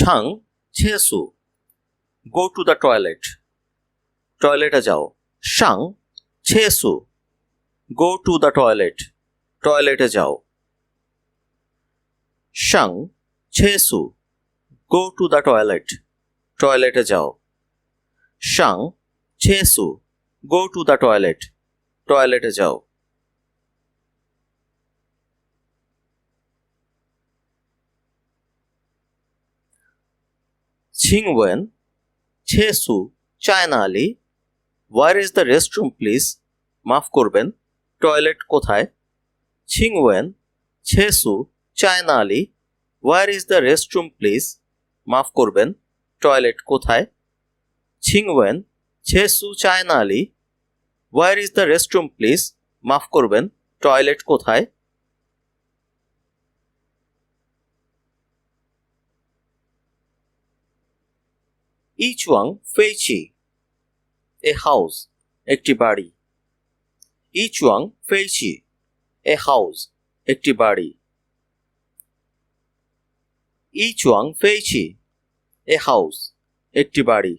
Chang ছেসু go to the toilet টয়লেটে যাও শাং ছেসু গো টু দ্য টয়লেট টয়লেটে যাও শাং ছেসু গো টু দ্য টয়লেট টয়লেটে যাও শাং ছেসু গো টু দ্য টয়লেট টয়লেটে যাও ছিংওয়েন ছেসু চায়নালি where is the restroom please মাফ করবেন টয়লেট কোথায় ছিংওয়েন ছেসু চায়নালি where is the restroom please মাফ করবেন টয়লেট কোথায় ছিংওয়েন ছেসু চায়নালি where is the restroom please মাফ করবেন টয়লেট কোথায় ইচওয়াং ফেইচি এ হাউস একটি বাড়ি ইচওয়াং ফেইচি এ হাউস একটি বাড়ি ইচওয়াং ফেইচি এ হাউস একটি বাড়ি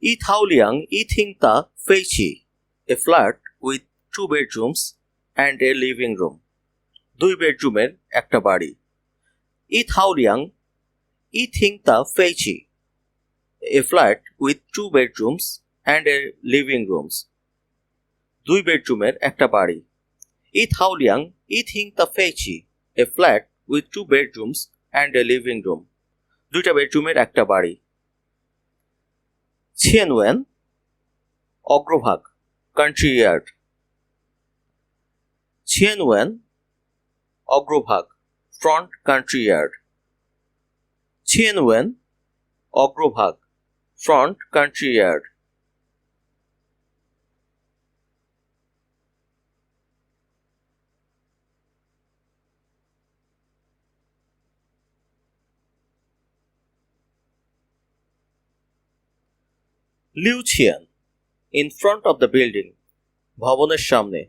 ইথাওলিয়াং ইথিংতা ফেইচি এ flat with 2 bedrooms and a living room 2 বেডরুমের একটা বাড়ি ইথাওলিয়াং ইথিংতা ফেইচি এ flat with 2 bedrooms and a living rooms 2 বেডরুমের একটা বাড়ি ইথাওলিয়াং ইথিংতা ফেইচি এ flat with 2 bedrooms and a living room 2টা বেডরুমের একটা বাড়ি ছিয়েনওয়েন অগ্রভাগ কান্ট্রি ইয়ার্ড ছিয়েনওয়েন অগ্রভাগ ফ্রন্ট কান্ট্রি ইয়ার্ড ছিয়েনওয়েন অগ্রভাগ ফ্রন্ট কান্ট্রি ইয়ার্ড লিউচিয়ান in front of the building ভবনের সামনে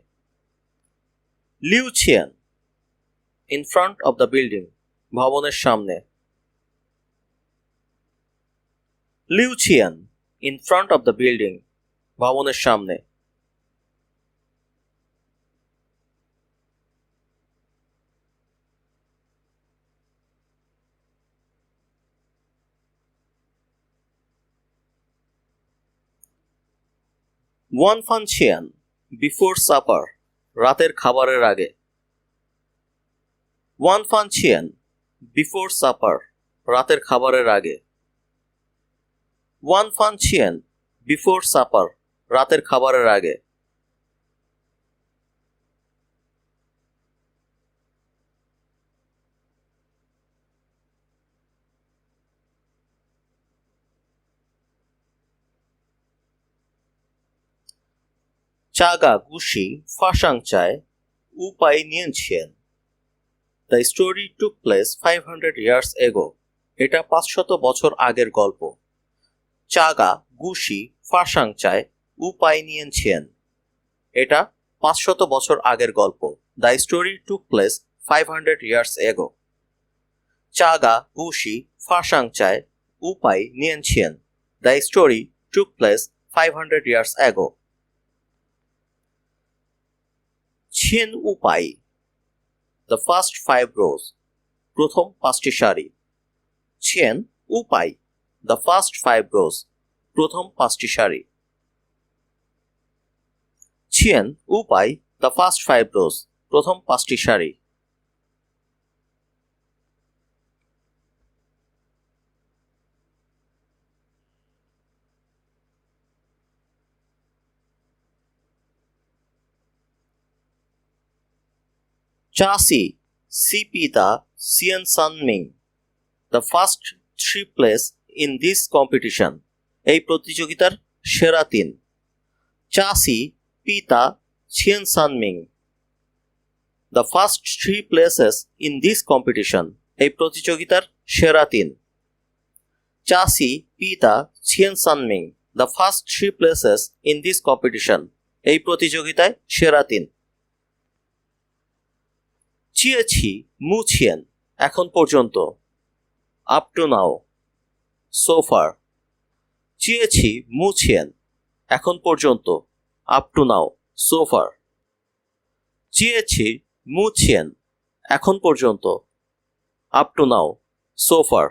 লিউচিয়ান in front of the building ভবনের সামনে লিউচিয়ান in front of the building ভবনের সামনে ওয়ান ফানচিয়ান বিফোর সাপার রাতের খাবারের আগে ওয়ান ফানচিয়ান বিফোর সাপার রাতের খাবারের আগে ওয়ান ফানচিয়ান বিফোর সাপার রাতের খাবারের আগে চাগা গুশি ফাশাং চায় উপাই নিয়েছেন the story took place 500 years ago এটা 500 বছর আগের গল্প চাগা গুশি ফাশাং চায় উপাই নিয়েছেন এটা 500 বছর আগের গল্প the story took place 500 years ago চাগা Gushi ফাশাং চায় উপাই নিয়েছেন the story took place 500 years ago ছেন উপাই দ্য ফার্স্ট 5 rows প্রথম 5টি সারি ছেন উপাই দ্য ফার্স্ট 5 rows প্রথম 5টি সারি ছেন উপাই দ্য ফার্স্ট 5 rows প্রথম 5টি সারি চাসি সিপিতা সিয়ান সানমিং the first 3 place in this competition এই প্রতিযোগিতার সেরা 3 চাসি পিতা সিয়ান সানমিং the first 3 places in this competition, এই প্রতিযোগিতার সেরা 3। চাষি পিতা ছিয়েন সানমিং, the first 3 places in this competition, এই প্রতিযোগিতায় সেরা 3। চিয়েছি মুছিয়েন, এখন পর্যন্ত, up to now, so far. চিয়েছি মুছিয়েন, এখন পর্যন্ত, up to now, so far. চিয়েছি মুছিয়েন, এখন পর্যন্ত, up to now, so fur.